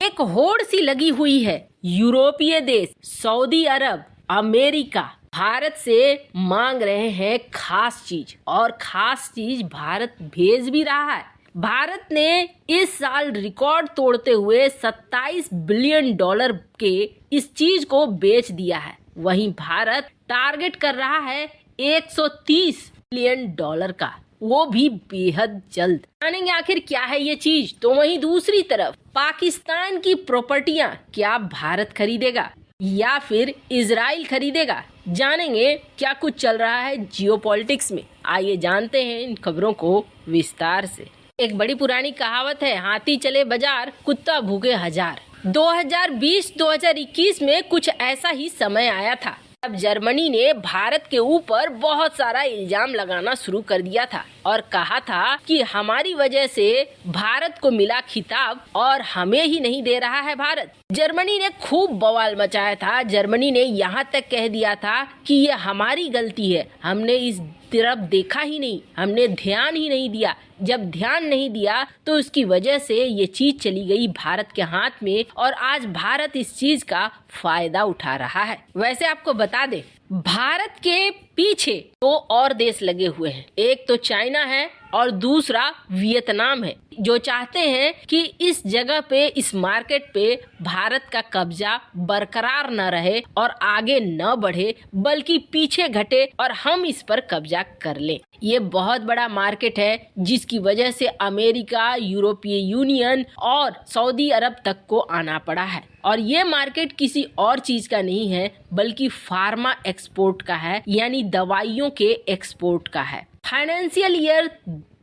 एक होड़ सी लगी हुई है। यूरोपीय देश, सऊदी अरब, अमेरिका भारत से मांग रहे हैं खास चीज, और खास चीज भारत भेज भी रहा है। भारत ने इस साल रिकॉर्ड तोड़ते हुए 27 बिलियन डॉलर के इस चीज को बेच दिया है। वहीं भारत टारगेट कर रहा है 130 बिलियन डॉलर का, वो भी बेहद जल्द। जानेंगे आखिर क्या है ये चीज। तो वहीं दूसरी तरफ पाकिस्तान की प्रॉपर्टियां क्या भारत खरीदेगा या फिर इजराइल खरीदेगा? जानेंगे क्या कुछ चल रहा है जियोपॉलिटिक्स में। आइए जानते हैं इन खबरों को विस्तार से। एक बड़ी पुरानी कहावत है, हाथी चले बाजार, कुत्ता भूखे हजार। 2020-2021 में कुछ ऐसा ही समय आया था। अब जर्मनी ने भारत के ऊपर बहुत सारा इल्जाम लगाना शुरू कर दिया था और कहा था कि हमारी वजह से भारत को मिला खिताब और हमें ही नहीं दे रहा है भारत। जर्मनी ने खूब बवाल मचाया था। जर्मनी ने यहाँ तक कह दिया था कि ये हमारी गलती है, हमने इस तरफ देखा ही नहीं, हमने ध्यान ही नहीं दिया। जब ध्यान नहीं दिया तो उसकी वजह से ये चीज चली गई भारत के हाथ में और आज भारत इस चीज का फायदा उठा रहा है। वैसे आपको बता दे, भारत के पीछे दो और देश लगे हुए हैं। एक तो चाइना है और दूसरा वियतनाम है, जो चाहते हैं कि इस जगह पे, इस मार्केट पे भारत का कब्जा बरकरार न रहे और आगे न बढ़े, बल्कि पीछे घटे और हम इस पर कब्जा कर लें। ये बहुत बड़ा मार्केट है जिसकी वजह से अमेरिका, यूरोपीय यूनियन और सऊदी अरब तक को आना पड़ा है। और ये मार्केट किसी और चीज का नहीं है बल्कि फार्मा एक्सपोर्ट का है, यानी दवाइयों के एक्सपोर्ट का है। फाइनेंशियल ईयर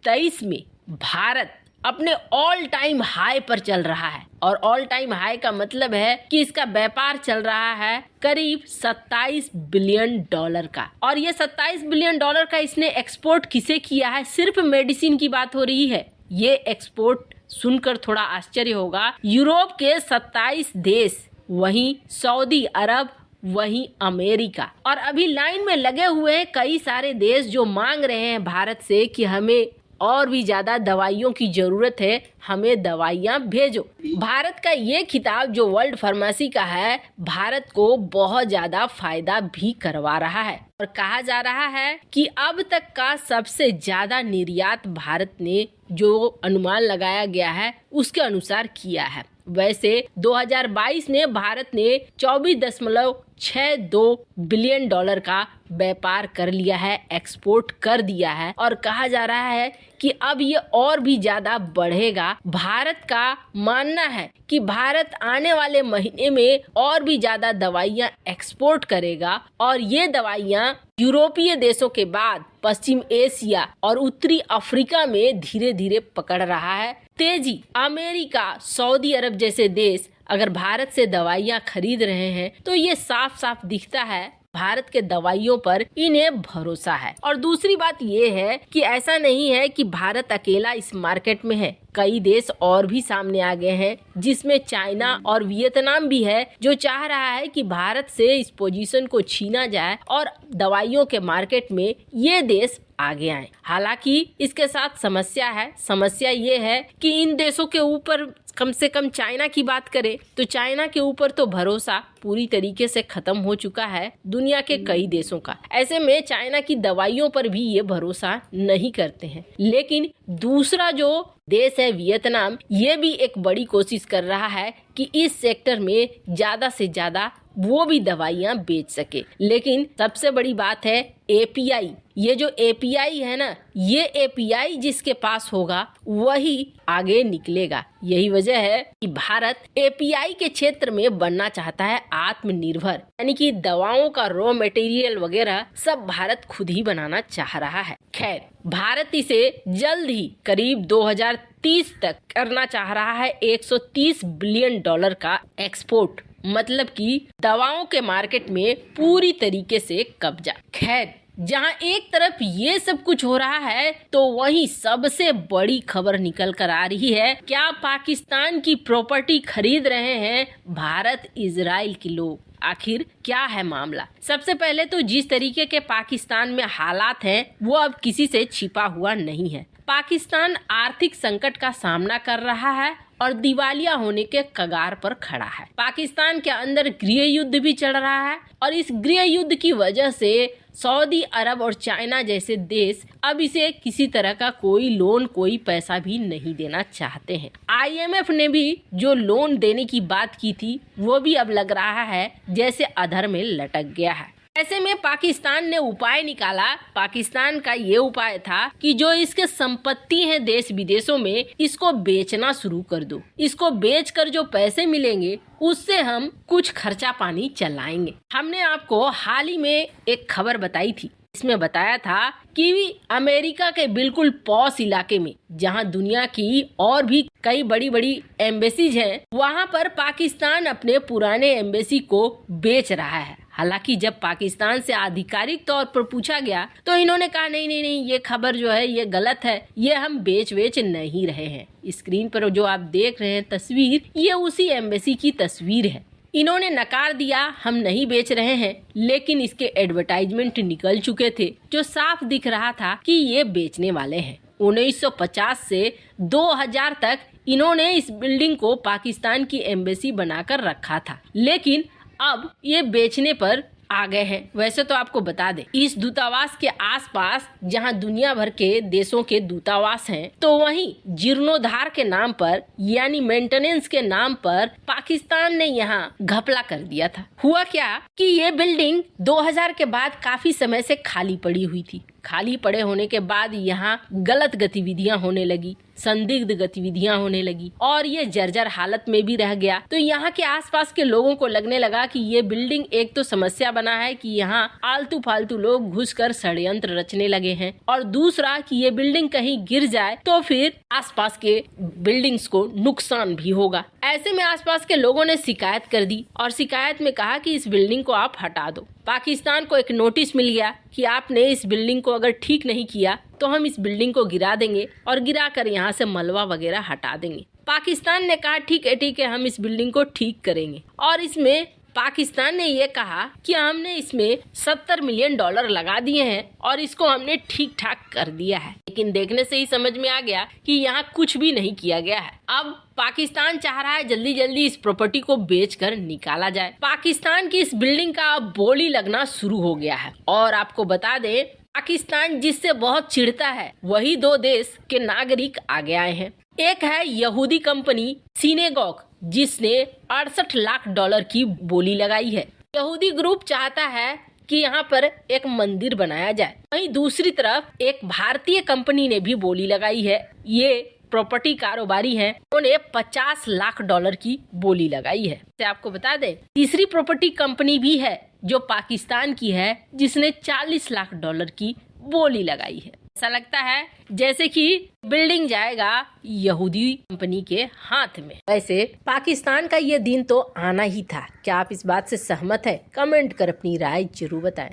23 में भारत अपने ऑल टाइम हाई पर चल रहा है, और ऑल टाइम हाई का मतलब है कि इसका व्यापार चल रहा है करीब 27 बिलियन डॉलर का। और ये 27 बिलियन डॉलर का इसने एक्सपोर्ट किसे किया है? सिर्फ मेडिसिन की बात हो रही है। ये एक्सपोर्ट सुनकर थोड़ा आश्चर्य होगा। यूरोप के 27 देश, वहीं सऊदी अरब, वहीं अमेरिका, और अभी लाइन में लगे हुए हैं कई सारे देश जो मांग रहे हैं भारत से कि हमें और भी ज्यादा दवाइयों की जरूरत है, हमें दवाइयाँ भेजो। भारत का ये खिताब जो वर्ल्ड फार्मेसी का है, भारत को बहुत ज्यादा फायदा भी करवा रहा है। और कहा जा रहा है कि अब तक का सबसे ज्यादा निर्यात भारत ने, जो अनुमान लगाया गया है उसके अनुसार किया है। वैसे 2022 में भारत ने 24.62 बिलियन डॉलर का व्यापार कर लिया है, एक्सपोर्ट कर दिया है, और कहा जा रहा है कि अब ये और भी ज्यादा बढ़ेगा। भारत का मानना है कि भारत आने वाले महीने में और भी ज्यादा दवाइयाँ एक्सपोर्ट करेगा, और ये दवाइयाँ यूरोपीय देशों के बाद पश्चिम एशिया और उत्तरी अफ्रीका में धीरे धीरे पकड़ रहा है तेजी। अमेरिका, सऊदी अरब जैसे देश अगर भारत से दवाइयाँ खरीद रहे हैं तो ये साफ साफ दिखता है भारत के दवाइयों पर इन्हें भरोसा है। और दूसरी बात ये है कि ऐसा नहीं है कि भारत अकेला इस मार्केट में है, कई देश और भी सामने आ गए हैं, जिसमें चाइना और वियतनाम भी है, जो चाह रहा है कि भारत से इस पोजीशन को छीना जाए और दवाइयों के मार्केट में ये देश आगे आए। हालांकि इसके साथ समस्या है। समस्या ये है कि इन देशों के ऊपर, कम से कम चाइना की बात करें तो चाइना के ऊपर तो भरोसा पूरी तरीके से खत्म हो चुका है दुनिया के कई देशों का। ऐसे में चाइना की दवाइयों पर भी ये भरोसा नहीं करते हैं। लेकिन दूसरा जो देश है वियतनाम, ये भी एक बड़ी कोशिश कर रहा है कि इस सेक्टर में ज्यादा से ज्यादा वो भी दवाइयाँ बेच सके। लेकिन सबसे बड़ी बात है एपीआई। ये जो एपीआई है ना, ये एपीआई जिसके पास होगा वही आगे निकलेगा। यही वजह है कि भारत एपीआई के क्षेत्र में बनना चाहता है आत्मनिर्भर, यानी कि दवाओं का रॉ मटेरियल वगैरह सब भारत खुद ही बनाना चाह रहा है। खैर, भारत इसे जल्द ही करीब 2030 तक करना चाह रहा है 130 बिलियन डॉलर का एक्सपोर्ट, मतलब कि दवाओं के मार्केट में पूरी तरीके से कब्जा। खैर, जहां एक तरफ ये सब कुछ हो रहा है तो वहीं सबसे बड़ी खबर निकल कर आ रही है। क्या पाकिस्तान की प्रॉपर्टी खरीद रहे हैं भारत इजराइल के लोग? आखिर क्या है मामला? सबसे पहले तो जिस तरीके के पाकिस्तान में हालात हैं वो अब किसी से छिपा हुआ नहीं है। पाकिस्तान आर्थिक संकट का सामना कर रहा है और दिवालिया होने के कगार पर खड़ा है। पाकिस्तान के अंदर गृह युद्ध भी चल रहा है और इस गृह युद्ध की वजह से सऊदी अरब और चाइना जैसे देश अब इसे किसी तरह का कोई लोन, कोई पैसा भी नहीं देना चाहते हैं। IMF ने भी जो लोन देने की बात की थी वो भी अब लग रहा है जैसे अधर में लटक गया है। ऐसे में पाकिस्तान ने उपाय निकाला। पाकिस्तान का ये उपाय था कि जो इसके संपत्ति है देश विदेशों में, इसको बेचना शुरू कर दो। इसको बेचकर जो पैसे मिलेंगे उससे हम कुछ खर्चा पानी चलाएंगे। हमने आपको हाल ही में एक खबर बताई थी, इसमें बताया था कि अमेरिका के बिल्कुल पॉश इलाके में, जहां दुनिया की और भी कई बड़ी बड़ी एम्बेसीज हैं, वहां पर पाकिस्तान अपने पुराने एम्बेसी को बेच रहा है। हालांकि जब पाकिस्तान से आधिकारिक तौर पर पूछा गया तो इन्होंने कहा नहीं, ये खबर जो है ये गलत है, ये हम बेच नहीं रहे हैं। स्क्रीन पर जो आप देख रहे हैं तस्वीर, ये उसी एम्बेसी की तस्वीर है। इन्होंने नकार दिया, हम नहीं बेच रहे हैं, लेकिन इसके एडवर्टाइजमेंट निकल चुके थे जो साफ दिख रहा था कि ये बेचने वाले हैं। 1950 से 2000 तक इन्होंने इस बिल्डिंग को पाकिस्तान की एम्बेसी बनाकर रखा था, लेकिन अब ये बेचने पर आ गए हैं। वैसे तो आपको बता दें, इस दूतावास के आसपास जहां दुनिया भर के देशों के दूतावास हैं, तो वहीं जीर्णोद्धार के नाम पर यानी मेंटेनेंस के नाम पर पाकिस्तान ने यहां घपला कर दिया था। हुआ क्या कि ये बिल्डिंग 2000 के बाद काफी समय से खाली पड़ी हुई थी। खाली पड़े होने के बाद यहाँ गलत गतिविधियां होने लगी, संदिग्ध गतिविधियां होने लगी और ये जर्जर हालत में भी रह गया। तो यहाँ के आसपास के लोगों को लगने लगा कि ये बिल्डिंग एक तो समस्या बना है कि यहाँ आलतू फालतू लोग घुसकर षड्यंत्र रचने लगे हैं, और दूसरा कि ये बिल्डिंग कहीं गिर जाए तो फिर आसपास के बिल्डिंग्स को नुकसान भी होगा। ऐसे में आसपास के लोगों ने शिकायत कर दी और शिकायत में कहा कि इस बिल्डिंग को आप हटा दो। पाकिस्तान को एक नोटिस मिल गया कि आपने इस बिल्डिंग को अगर ठीक नहीं किया तो हम इस बिल्डिंग को गिरा देंगे और गिरा कर यहाँ से मलबा वगैरह हटा देंगे। पाकिस्तान ने कहा ठीक है, हम इस बिल्डिंग को ठीक करेंगे। और इसमें पाकिस्तान ने ये कहा कि हमने इसमें $70 मिलियन लगा दिए हैं और इसको हमने ठीक ठाक कर दिया है। लेकिन देखने से ही समझ में आ गया कि यहाँ कुछ भी नहीं किया गया है। अब पाकिस्तान चाह रहा है जल्दी जल्दी इस प्रॉपर्टी को बेचकर निकाला जाए। पाकिस्तान की इस बिल्डिंग का अब बोली लगना शुरू हो गया है। और आपको बता दें, पाकिस्तान जिससे बहुत चिढ़ता है वही दो देश के नागरिक आगे आए हैं। एक है यहूदी कंपनी सिनेगॉग, जिसने $68 लाख की बोली लगाई है। यहूदी ग्रुप चाहता है कि यहाँ पर एक मंदिर बनाया जाए। वहीं दूसरी तरफ एक भारतीय कंपनी ने भी बोली लगाई है। ये प्रॉपर्टी कारोबारी हैं, उन्होंने $50 लाख की बोली लगाई है। से आपको बता दें, तीसरी प्रॉपर्टी कंपनी भी है जो पाकिस्तान की है, जिसने $40 लाख की बोली लगाई है। ऐसा लगता है जैसे कि बिल्डिंग जाएगा यहूदी कंपनी के हाथ में। वैसे पाकिस्तान का ये दिन तो आना ही था। क्या आप इस बात से सहमत है? कमेंट कर अपनी राय जरूर बताएं।